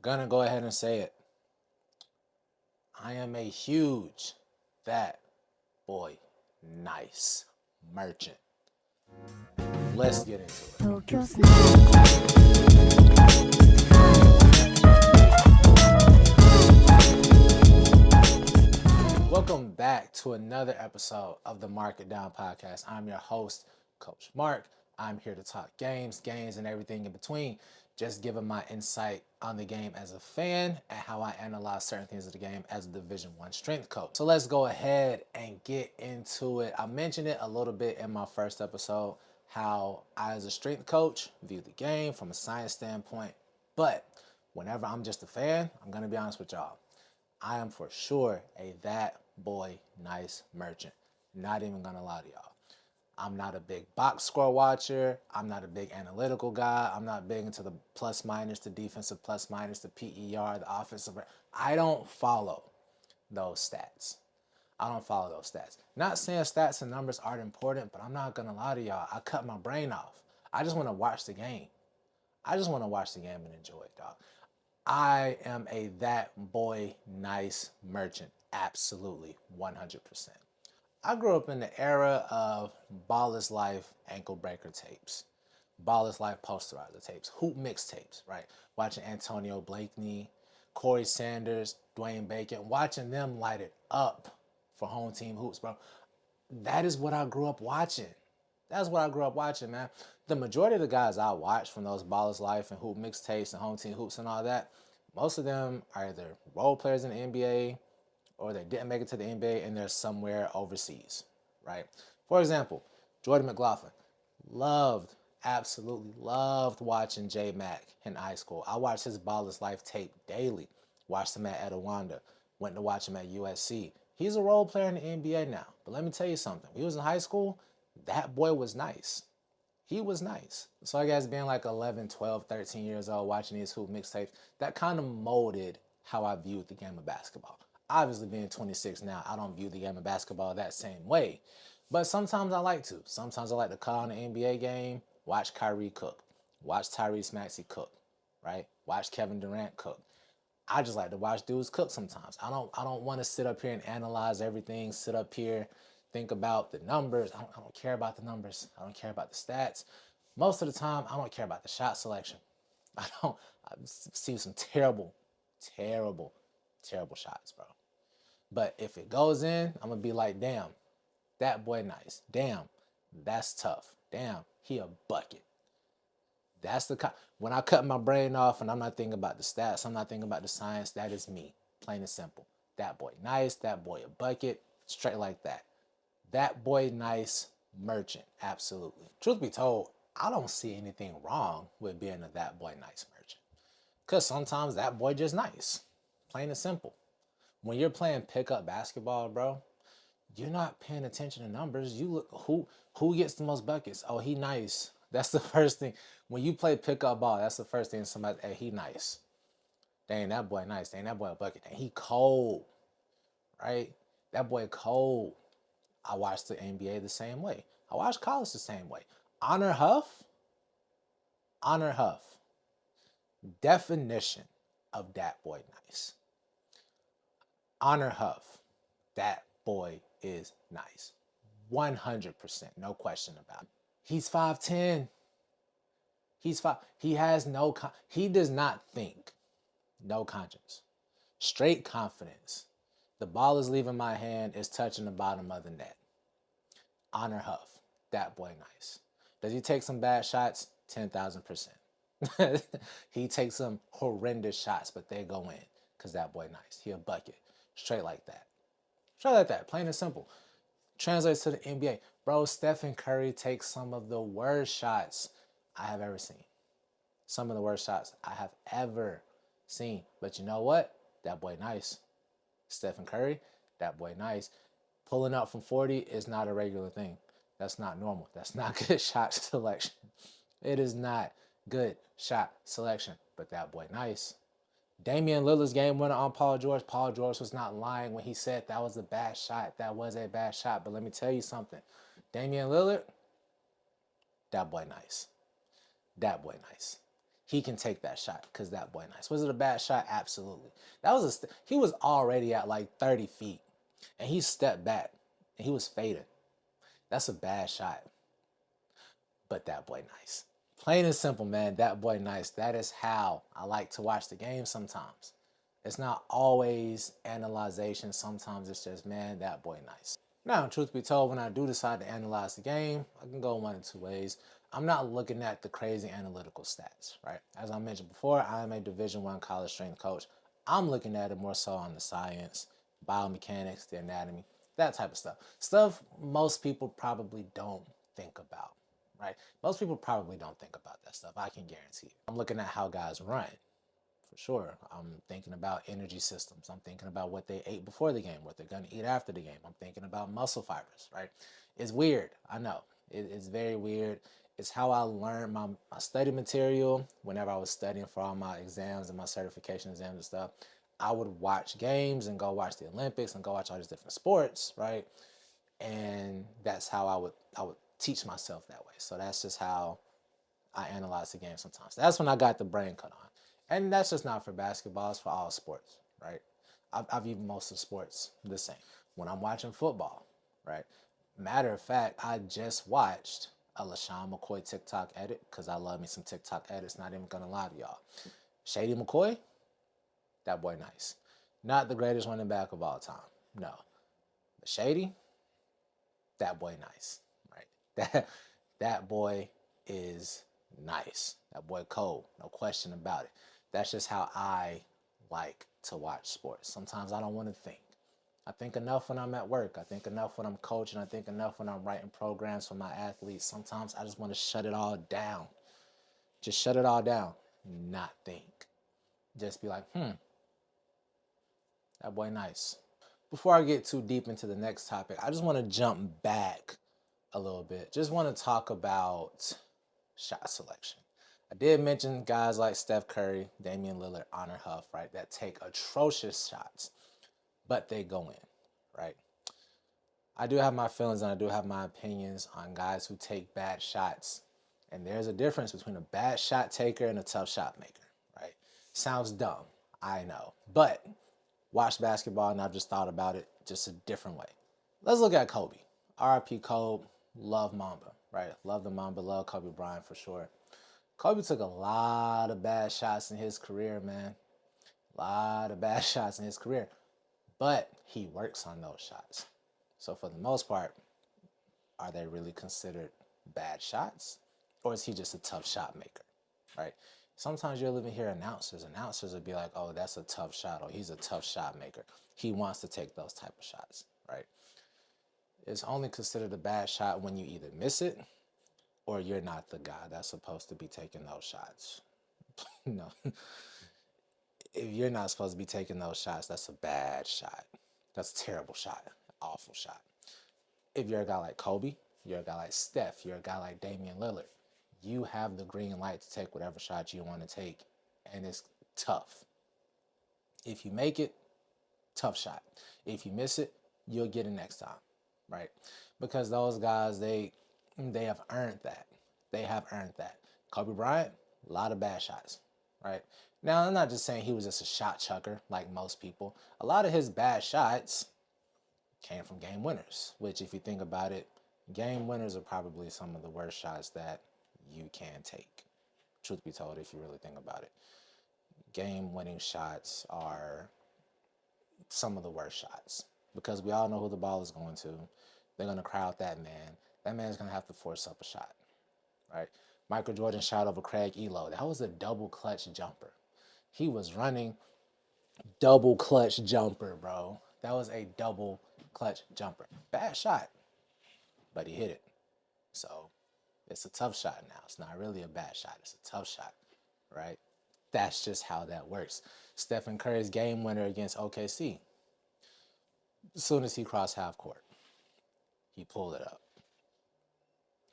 gonna go ahead and say it. I am a huge that boy nice merchant. Let's get into it. Welcome back to another episode of the Marq It Down podcast. I'm your host, Coach Marq. I'm here to talk games, and everything in between. Just giving my insight on the game as a fan and how I analyze certain things of the game as a Division I strength coach. So let's go ahead and get into it. I mentioned it a little bit in my first episode, how I as a strength coach view the game from a science standpoint. But whenever I'm just a fan, I'm going to be honest with y'all. I am for sure a that boy nice merchant. Not even going to lie to y'all. I'm not a big box score watcher. I'm not a big analytical guy. I'm not big into the plus minus, the defensive plus minus, the PER, the offensive. I don't follow those stats. Not saying stats and numbers aren't important, but I'm not going to lie to y'all. I cut my brain off. I just want to watch the game. and enjoy it, dog. I am a that boy nice merchant. Absolutely, 100%. I grew up in the era of Ball is Life ankle breaker tapes, Ball is Life posterizer tapes, hoop mixtapes, right? Watching Antonio Blakeney, Corey Sanders, Dwayne Bacon, watching them light it up for home team hoops, bro. That is what I grew up watching. That's what I grew up watching, man. The majority of the guys I watched from those Ball is Life and hoop mixtapes and home team hoops and all that, most of them are either role players in the NBA or they didn't make it to the NBA and they're somewhere overseas, right? For example, Jordan McLaughlin. Absolutely loved watching J Mac in high school. I watched his Ball is Life tape daily. Watched him at Etowanda. Went to watch him at USC. He's a role player in the NBA now. But let me tell you something. When he was in high school, that boy was nice. He was nice. So I guess being like 11, 12, 13 years old, watching these hoop mixtapes, that kind of molded how I viewed the game of basketball. Obviously, being 26 now, I don't view the game of basketball that same way. But sometimes I like to. Sometimes I like to call on the NBA game, watch Kyrie cook, watch Tyrese Maxey cook, right? Watch Kevin Durant cook. I just like to watch dudes cook sometimes. I don't want to sit up here and analyze everything, sit up here, think about the numbers. I don't care about the numbers. I don't care about the stats. Most of the time, I don't care about the shot selection. I've seen some terrible shots, bro. But if it goes in, I'm going to be like, damn, that boy nice. Damn, that's tough. Damn, he a bucket. That's when I cut my brain off and I'm not thinking about the stats, I'm not thinking about the science, that is me, plain and simple. That boy nice, that boy a bucket, straight like that. That boy nice merchant, absolutely. Truth be told, I don't see anything wrong with being a that boy nice merchant. Because sometimes that boy just nice, plain and simple. When you're playing pickup basketball, bro, you're not paying attention to numbers. You look who gets the most buckets. Oh, he nice. That's the first thing. When you play pickup ball, that's the first thing somebody, hey, he nice. Dang, that boy nice. Dang, that boy a bucket. Dang, he cold. Right? That boy cold. I watch the NBA the same way. I watch college the same way. Honor Huff. Definition of that boy nice. Honor Huff. That boy is nice. 100%. No question about it. He's 5'10". He has he does not think. No conscience. Straight confidence. The ball is leaving my hand, is touching the bottom of the net. Honor Huff. That boy nice. Does he take some bad shots? 10,000%. He takes some horrendous shots, but they go in because that boy nice. He a bucket. Straight like that. Plain and simple. Translates to the NBA. Bro, Stephen Curry takes some of the worst shots I have ever seen. Some of the worst shots I have ever seen. But you know what? That boy nice. Stephen Curry, that boy nice. Pulling up from 40 is not a regular thing. That's not normal. That's not good shot selection. It is not good shot selection. But that boy nice. Damian Lillard's game winner on Paul George. Paul George was not lying when he said that was a bad shot. That was a bad shot. But let me tell you something. Damian Lillard, that boy nice. he can take that shot because that boy nice. Was it a bad shot? Absolutely. He was already at like 30 feet and he stepped back and he was fading. That's a bad shot, but that boy nice. Plain and simple, man. That boy nice. That is how I like to watch the game sometimes. It's not always analyzation. Sometimes it's just, man, that boy nice. Now, truth be told, when I do decide to analyze the game, I can go one of two ways. I'm not looking at the crazy analytical stats, right? As I mentioned before, I am a Division I college strength coach. I'm looking at it more so on the science, biomechanics, the anatomy, that type of stuff. Stuff most people probably don't think about, right? Most people probably don't think about that stuff, I can guarantee you. I'm looking at how guys run, for sure. I'm thinking about energy systems. I'm thinking about what they ate before the game, what they're going to eat after the game. I'm thinking about muscle fibers, right? It's weird. I know. It's very weird. It's how I learned my study material whenever I was studying for all my exams and my certification exams and stuff. I would watch games and go watch the Olympics and go watch all these different sports, right? And that's how I would teach myself that way. So that's just how I analyze the game sometimes. That's when I got the brain cut on. And that's just not for basketball, it's for all sports, right? I view most of sports the same. When I'm watching football, right? Matter of fact, I just watched a LaShawn McCoy TikTok edit because I love me some TikTok edits, not even gonna lie to y'all. Shady McCoy, that boy nice. Not the greatest running back of all time, no. But Shady, that boy nice, right? That boy is nice. That boy cold, no question about it. That's just how I like to watch sports. Sometimes I don't want to think. I think enough when I'm at work. I think enough when I'm coaching. I think enough when I'm writing programs for my athletes. Sometimes I just want to shut it all down. Just shut it all down. Not think. Just be like, that boy nice. Before I get too deep into the next topic, I just want to jump back a little bit. Just want to talk about shot selection. I did mention guys like Steph Curry, Damian Lillard, Honor Huff, right, that take atrocious shots, but they go in, right? I do have my feelings and I do have my opinions on guys who take bad shots. And there's a difference between a bad shot taker and a tough shot maker, right? Sounds dumb, I know. But watch basketball and I've just thought about it just a different way. Let's look at Kobe. RIP Kobe, love Mamba, right? Love the Mamba, love Kobe Bryant for sure. Kobe took a lot of bad shots in his career, man. A lot of bad shots in his career. But he works on those shots. So for the most part, are they really considered bad shots? Or is he just a tough shot maker, right? Sometimes you'll even hear announcers. Announcers would be like, oh, that's a tough shot, or he's a tough shot maker. He wants to take those type of shots, right? It's only considered a bad shot when you either miss it or you're not the guy that's supposed to be taking those shots. No. If you're not supposed to be taking those shots, that's a bad shot. That's a terrible shot. Awful shot. If you're a guy like Kobe, you're a guy like Steph, you're a guy like Damian Lillard, you have the green light to take whatever shot you want to take, and it's tough. If you make it, tough shot. If you miss it, you'll get it next time, right? Because those guys, they have earned that. They have earned that. Kobe Bryant, a lot of bad shots, right? Now, I'm not just saying he was just a shot chucker like most people. A lot of his bad shots came from game winners, which if you think about it, game winners are probably some of the worst shots that you can take. Truth be told, if you really think about it. Game winning shots are some of the worst shots because we all know who the ball is going to. They're going to crowd that man. That man's going to have to force up a shot, right? Michael Jordan shot over Craig Elo. That was a double clutch jumper. He was running double clutch jumper, bro. That was a double clutch jumper. Bad shot, but he hit it. So it's a tough shot now. It's not really a bad shot. It's a tough shot, right? That's just how that works. Stephen Curry's game winner against OKC. As soon as he crossed half court, he pulled it up.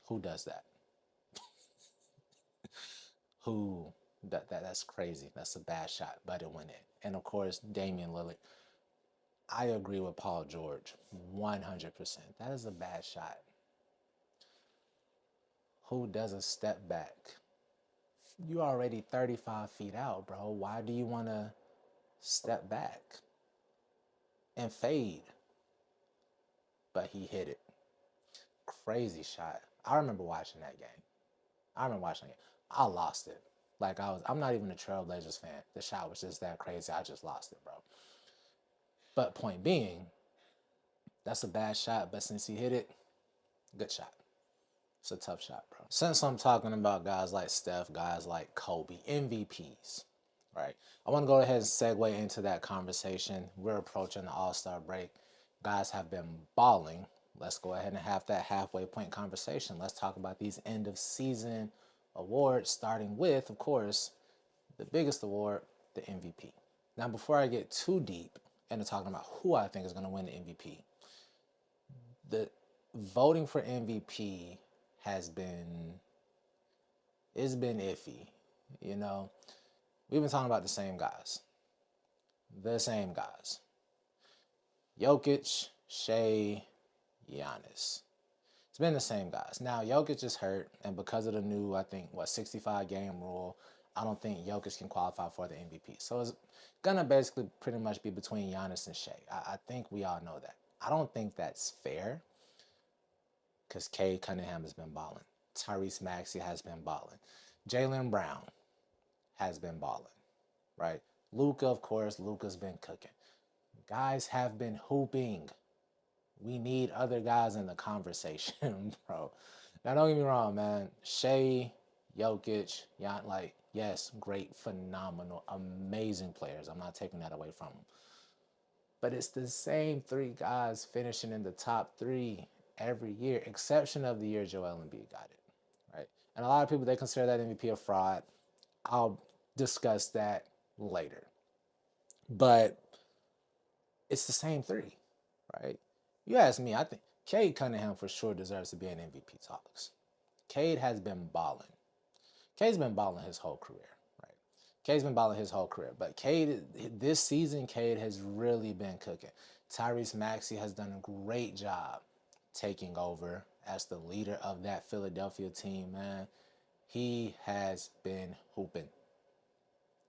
Who does that? Who? That's crazy. That's a bad shot, but it went in. And of course, Damian Lillard. I agree with Paul George 100%. That is a bad shot. Who does a step back You already 35 feet out, bro. Why do you want to step back and fade? But he hit it. Crazy shot. I remember watching that game. I lost it. Like I'm not even a Trailblazers fan. The shot was just that crazy. I just lost it, bro. But point being, that's a bad shot. But since he hit it, good shot. It's a tough shot, bro. Since I'm talking about guys like Steph, guys like Kobe, MVPs, right? I want to go ahead and segue into that conversation. We're approaching the All-Star break. Guys have been balling. Let's go ahead and have that halfway point conversation. Let's talk about these end of season awards, starting with, of course, the biggest award, the MVP. Now, before I get too deep into talking about who I think is going to win the MVP, the voting for MVP has been, it's been iffy. You know, we've been talking about the same guys. Jokic, Shea, Giannis. It's been the same guys. Now, Jokic is hurt, and because of the new, I think, 65 game rule, I don't think Jokic can qualify for the MVP. So it's going to basically pretty much be between Giannis and Shea. I think we all know that. I don't think that's fair because Cade Cunningham has been balling. Tyrese Maxey has been balling. Jaylen Brown has been balling, right? Luka, of course, Luka's been cooking. Guys have been hooping. We need other guys in the conversation, bro. Now, don't get me wrong, man. Shea, Jokic, yes, great, phenomenal, amazing players. I'm not taking that away from them. But it's the same three guys finishing in the top three every year, exception of the year Joel Embiid got it, right? And a lot of people, they consider that MVP a fraud. I'll discuss that later. But it's the same three, right? You ask me, I think Cade Cunningham for sure deserves to be in MVP talks. Cade has been balling. Cade's been balling his whole career, right? Cade's been balling his whole career. But Cade, this season, Cade has really been cooking. Tyrese Maxey has done a great job taking over as the leader of that Philadelphia team, man. He has been hooping.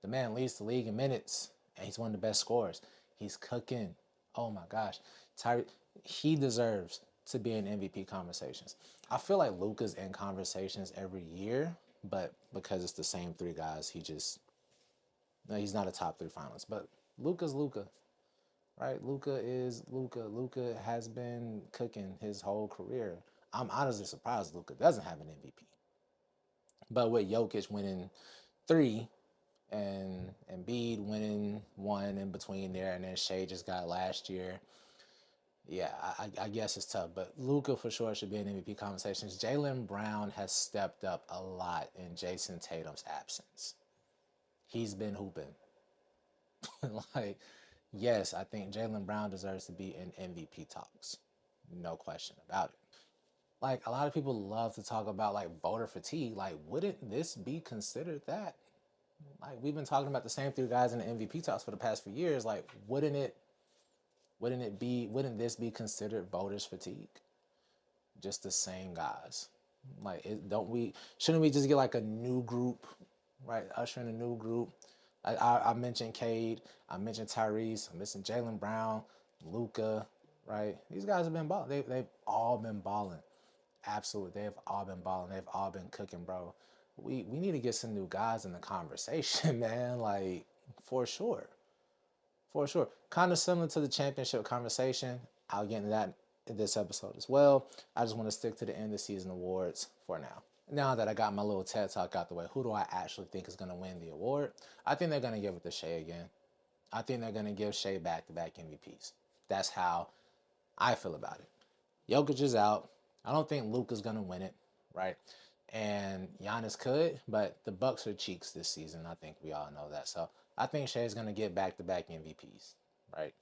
The man leads the league in minutes, and he's one of the best scorers. He's cooking. Oh my gosh. He deserves to be in MVP conversations. I feel like Luka's in conversations every year, but because it's the same three guys, he's not a top three finalist. But Luka's Luka, right? Luka is Luka. Luka has been cooking his whole career. I'm honestly surprised Luka doesn't have an MVP. But with Jokic winning 3 and Embiid winning 1 in between there, and then Shea just got last year. Yeah, I guess it's tough, but Luka for sure should be in MVP conversations. Jaylen Brown has stepped up a lot in Jason Tatum's absence. He's been hooping. Like, yes, I think Jaylen Brown deserves to be in MVP talks. No question about it. Like, a lot of people love to talk about, like, voter fatigue. Like, wouldn't this be considered that? Like, we've been talking about the same three guys in the MVP talks for the past few years. Like, wouldn't this be considered voters fatigue? Just the same guys. Like, shouldn't we just get like a new group, right? Usher in a new group. I mentioned Cade, I mentioned Tyrese, I mentioned Jaylen Brown, Luka, right? These guys have been balling. They've all been balling. Absolutely, they've all been balling. They've all been cooking, bro. We need to get some new guys in the conversation, man. Like, for sure. For sure. Kind of similar to the championship conversation. I'll get into that in this episode as well. I just want to stick to the end of season awards for now. Now that I got my little TED talk out the way, who do I actually think is going to win the award? I think they're going to give it to Shea again. I think they're going to give Shea back-to-back MVPs. That's how I feel about it. Jokic is out. I don't think Luka's going to win it, right? And Giannis could, but the Bucks are cheeks this season. I think we all know that. So I think Shea's going to get back-to-back MVPs, right?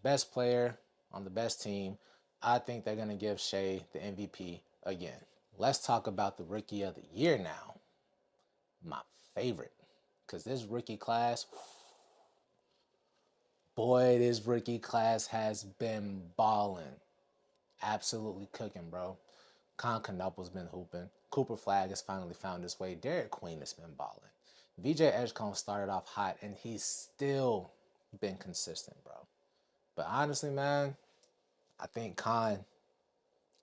Best player on the best team. I think they're going to give Shea the MVP again. Let's talk about the Rookie of the Year now. My favorite. Because this rookie class, boy, this rookie class has been balling. Absolutely cooking, bro. Concanopoulos been hooping. Cooper Flag has finally found his way. Derek Queen has been balling. VJ Edgecombe started off hot, and he's still been consistent, bro. But honestly, man, I think Con,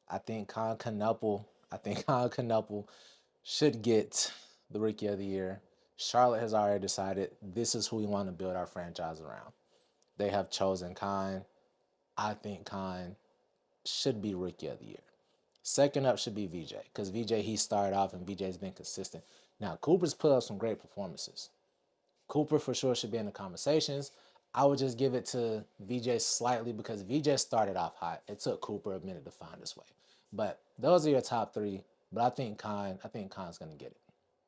I think Con Knuppel, I think Con Knuppel should get the Rookie of the Year. Charlotte has already decided this is who we want to build our franchise around. They have chosen Con. I think Con should be Rookie of the Year. Second up should be VJ, because VJ, he started off and VJ's been consistent. Now, Cooper's put up some great performances. Cooper for sure should be in the conversations. I would just give it to VJ slightly because VJ started off hot. It took Cooper a minute to find his way. But those are your top three. But I think Con's gonna get it.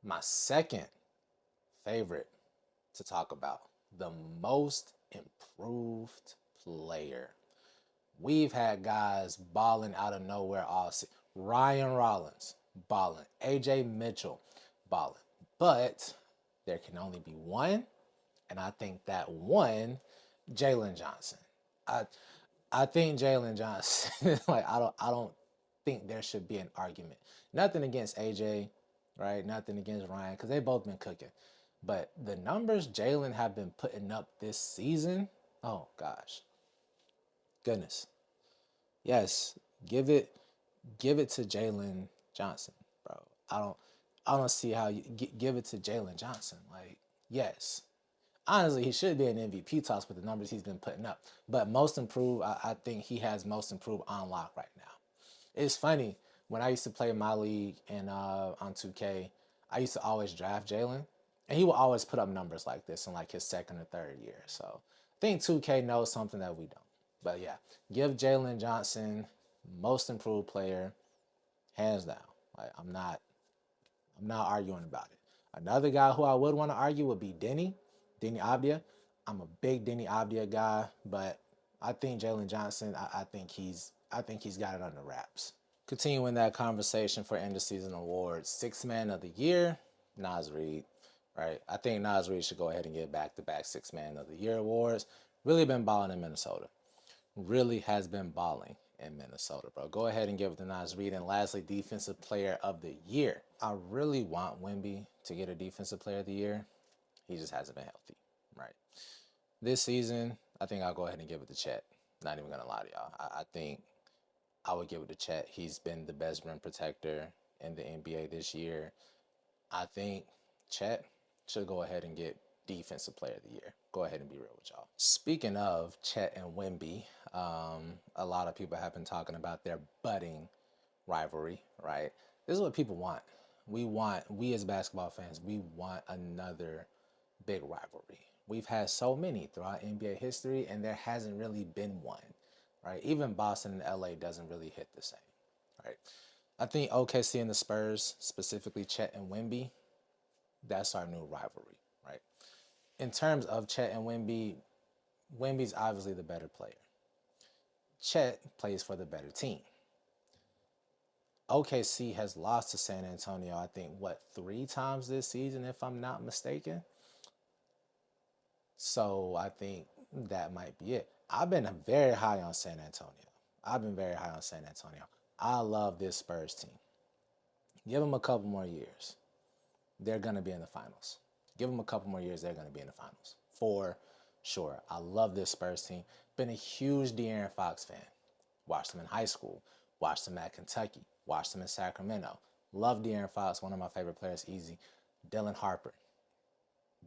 My second favorite to talk about, the most improved player. We've had guys balling out of nowhere all season. Ryan Rollins balling, AJ Mitchell balling, but there can only be one, and I think that one, Jalen Johnson. I think Jalen Johnson. Like I don't think there should be an argument. Nothing against AJ, right? Nothing against Ryan because they both been cooking, but the numbers Jalen have been putting up this season. Oh gosh, goodness. Yes, give it to Jalen Johnson, bro. I don't I don't see how you give it to Jalen Johnson. Like, yes, honestly, he should be an MVP toss with the numbers he's been putting up. But most improved, I think he has most improved on lock right now. It's funny when I used to play my league and on 2K, I used to always draft Jalen, and he will always put up numbers like this in like his second or third year. So I think 2K knows something that we don't. But yeah, give Jalen Johnson most improved player, hands down. Like I'm not arguing about it. Another guy who I would want to argue would be Denny Avdia. I'm a big Denny Avdia guy, but I think Jalen Johnson, I think he's got it under wraps. Continuing that conversation for end of season awards, sixth man of the year, Nas Reed, right? I think Nas Reed should go ahead and get back to back sixth man of the year awards. Really been balling in Minnesota. Really has been balling in Minnesota, bro. Go ahead and give it to Nas Reed. And lastly, defensive player of the year. I really want Wemby to get a defensive player of the year. He just hasn't been healthy, right? This season, I think I'll go ahead and give it to Chet. Not even gonna lie to y'all. I think I would give it to Chet. He's been the best rim protector in the NBA this year. I think Chet should go ahead and get defensive player of the year. Go ahead and be real with y'all. Speaking of Chet and Wemby, a lot of people have been talking about their budding rivalry, right? This is what people want. We as basketball fans, we want another big rivalry. We've had so many throughout NBA history, and there hasn't really been one, right? Even Boston and LA doesn't really hit the same, right? I think OKC and the Spurs, specifically Chet and Wemby, that's our new rivalry, right? In terms of Chet and Wemby, Wemby's obviously the better player. Chet plays for the better team. OKC has lost to San Antonio, I think, 3 times this season, if I'm not mistaken. So I think that might be it. I've been very high on San Antonio. I love this Spurs team. Give them a couple more years. They're going to be in the finals. Give them a couple more years, they're going to be in the finals. For sure. I love this Spurs team. Been a huge De'Aaron Fox fan. Watched him in high school. Watched him at Kentucky. Watched him in Sacramento. Love De'Aaron Fox, one of my favorite players, easy. Dylan Harper.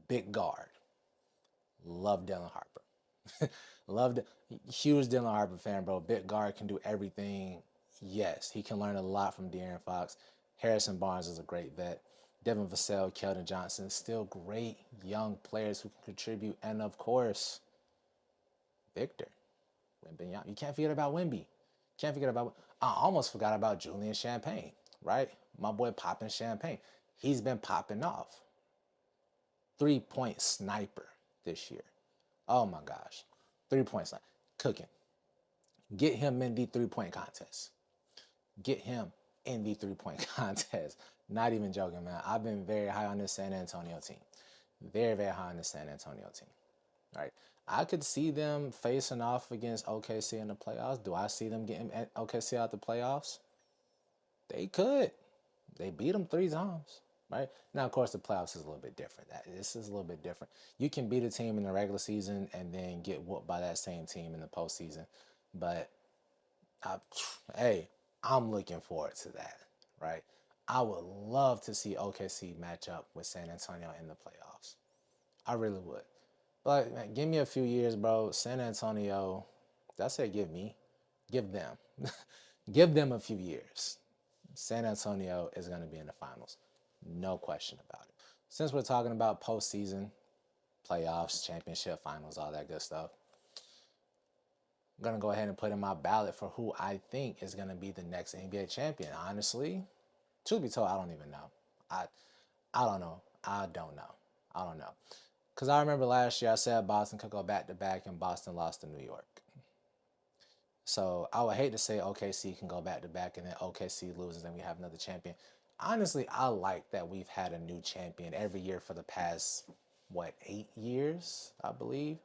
Big guard. Love Dylan Harper. Huge Dylan Harper fan, bro. Big guard, can do everything. Yes, he can learn a lot from De'Aaron Fox. Harrison Barnes is a great vet. Devin Vassell, Keldon Johnson, still great young players who can contribute. And of course, Victor Wembanyama. You can't forget about Wemby. I almost forgot about Julian Champagne, right? My boy popping Champagne. He's been popping off. 3-point sniper this year. Oh my gosh. 3-point sniper. Cooking. Get him in the 3-point contest. Not even joking, man. I've been very high on this San Antonio team. Very, very high on this San Antonio team. Right? I could see them facing off against OKC in the playoffs. Do I see them getting OKC out the playoffs? They could. They beat them 3 times, right? Now, of course, the playoffs is a little bit different. This is a little bit different. You can beat a team in the regular season and then get whooped by that same team in the postseason. But I, hey, I'm looking forward to that, right? I would love to see OKC match up with San Antonio in the playoffs. I really would. But man, give me a few years, bro. San Antonio, that's it. Give them, give them a few years. San Antonio is going to be in the finals, no question about it. Since we're talking about postseason, playoffs, championship finals, all that good stuff, I'm gonna go ahead and put in my ballot for who I think is gonna be the next NBA champion. Honestly, truth be told, I don't even know. I I don't know. I don't know. I don't know. Cause I remember last year I said Boston could go back to back, and Boston lost to New York. So I would hate to say OKC can go back to back and then OKC loses and we have another champion. Honestly, I like that we've had a new champion every year for the past, what, 8 years, I believe.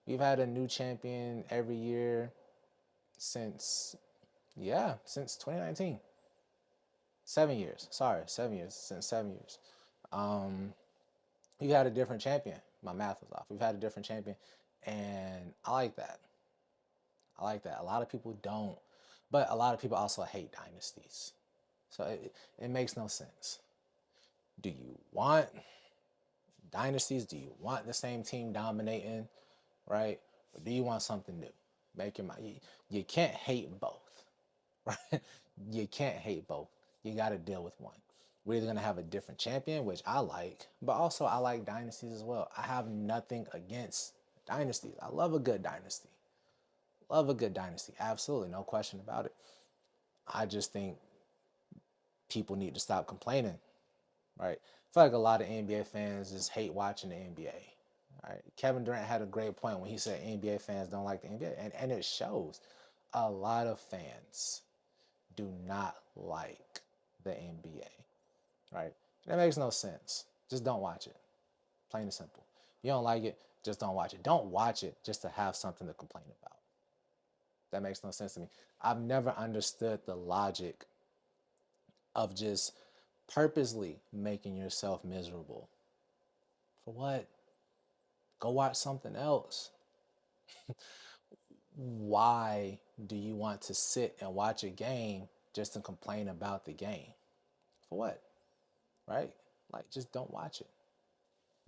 We've had a new champion every year since, yeah, since 2019. 7 years. Sorry, 7 years. Since 7 years. Um, we had a different champion. My math was off. We've had a different champion. And I like that. I like that. A lot of people don't, but a lot of people also hate dynasties. So it makes no sense. Do you want dynasties? Do you want the same team dominating, right? Or do you want something new? Make your mind. You can't hate both, right? You can't hate both. You got to deal with one. We're either going to have a different champion, which I like, but also I like dynasties as well. I have nothing against dynasties. I love a good dynasty. Love a good dynasty. Absolutely. No question about it. I just think people need to stop complaining, right? I feel like a lot of NBA fans just hate watching the NBA. Right? Kevin Durant had a great point when he said NBA fans don't like the NBA, and it shows. A lot of fans do not like the NBA, right? That makes no sense. Just don't watch it. Plain and simple. If you don't like it, just don't watch it. Don't watch it just to have something to complain about. That makes no sense to me. I've never understood the logic of just purposely making yourself miserable. For what? Go watch something else. Why do you want to sit and watch a game just to complain about the game? For what? Right? Like, just don't watch it.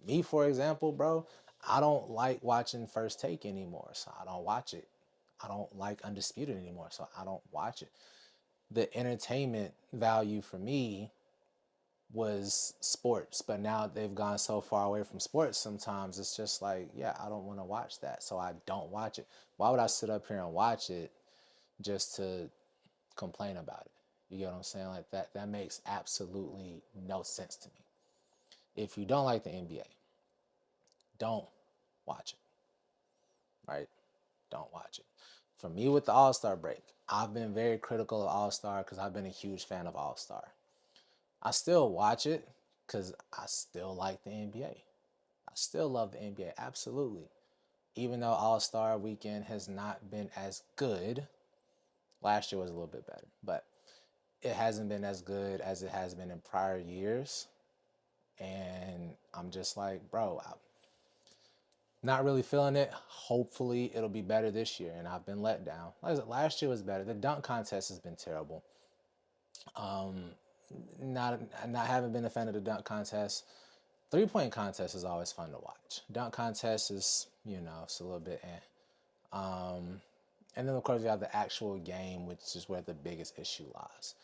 Me, for example, bro, I don't like watching First Take anymore, so I don't watch it. I don't like Undisputed anymore, so I don't watch it. The entertainment value for me was sports, but now they've gone so far away from sports sometimes it's just like, yeah, I don't want to watch that, so I don't watch it. Why would I sit up here and watch it just to complain about it? You get what I'm saying? Like that makes absolutely no sense to me. If you don't like the NBA, don't watch it, right? Don't watch it. For me, with the All-Star break, I've been very critical of All-Star because I've been a huge fan of All-Star. I still watch it because I still like the NBA. I still love the NBA, absolutely. Even though All-Star weekend has not been as good, last year was a little bit better, but it hasn't been as good as it has been in prior years. And I'm just like, bro, I'm not really feeling it. Hopefully, it'll be better this year. And I've been let down. Like I said, last year was better. The dunk contest has been terrible. Um, not having been a fan of the dunk contest. 3-point contest is always fun to watch. Dunk contest is, it's a little bit and then of course you have the actual game, which is where the biggest issue lies.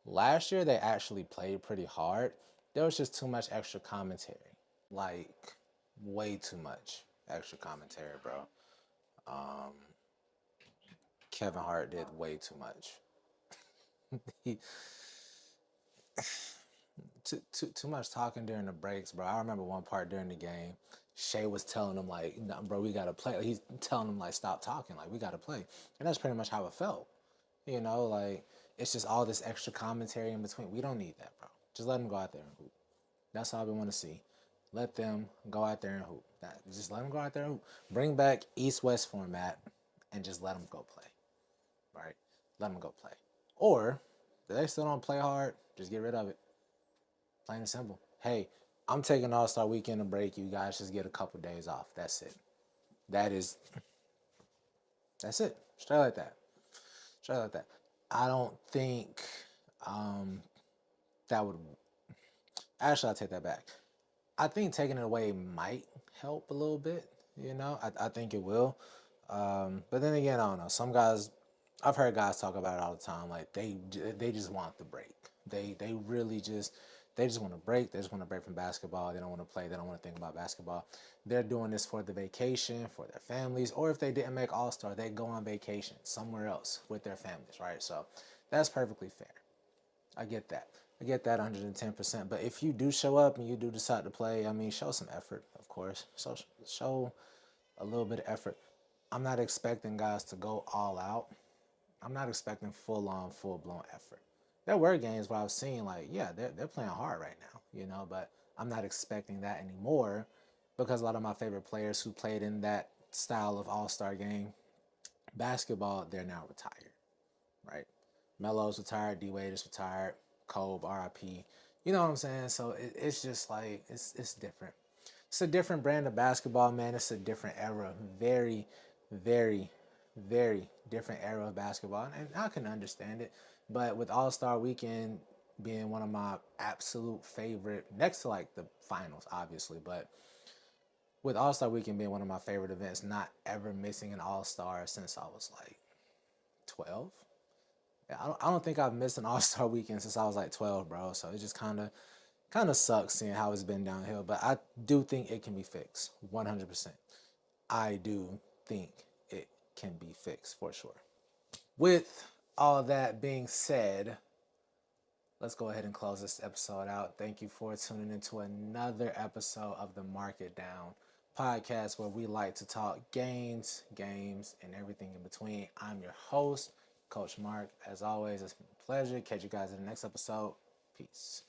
Last year they actually played pretty hard. There was just too much extra commentary. Like way too much extra commentary, bro. Um, Kevin Hart did way too much. he too much talking during the breaks, bro. I remember one part during the game, Shea was telling him like, nah, "Bro, we gotta play." Like, he's telling him like, "Stop talking, like we gotta play," and that's pretty much how it felt. Like it's just all this extra commentary in between. We don't need that, bro. Just let them go out there and hoop. That's all we want to see. Let them go out there and hoop. Just let them go out there and hoop. Bring back East-West format and just let them go play. Right? Let them go play. Or if they still don't play hard, just get rid of it. Plain and simple. Hey, I'm taking All Star Weekend a break. You guys just get a couple days off. That's it. That is that's it. Straight like that. Straight like that. I don't think um, that would. Actually, I take that back. I think taking it away might help a little bit. I think it will. But then again, I don't know. Some guys, I've heard guys talk about it all the time. Like they just want the break. They really just they just want to break. They just want to break from basketball. They don't want to play. They don't want to think about basketball. They're doing this for the vacation, for their families, or if they didn't make All Star, they go on vacation somewhere else with their families, right? So that's perfectly fair. I get that. I get that 110%. But if you do show up and you do decide to play, I mean, show some effort, of course. Show a little bit of effort. I'm not expecting guys to go all out. I'm not expecting full on, full blown effort. There were games where I've seen like, yeah, they're playing hard right now, but I'm not expecting that anymore because a lot of my favorite players who played in that style of all star game basketball, they're now retired, right? Melo's retired, D Wade is retired, Kobe, RIP. You know what I'm saying? So it's just like it's different. It's a different brand of basketball, man. It's a different era. Very, very, very different era of basketball. And I can understand it. But with All Star Weekend being one of my absolute favorite, next to like the finals, obviously, but with All Star Weekend being one of my favorite events, not ever missing an All Star since I was like 12. Yeah, I don't think I've missed an All Star Weekend since I was like 12, bro. So it just kind of sucks seeing how it's been downhill. But I do think it can be fixed, 100%. I do think it can be fixed for sure. With all that being said, let's go ahead and close this episode out. Thank you for tuning into another episode of the Mark It Down podcast where we like to talk games, and everything in between. I'm your host, Coach Mark. As always, it's been a pleasure. Catch you guys in the next episode. Peace.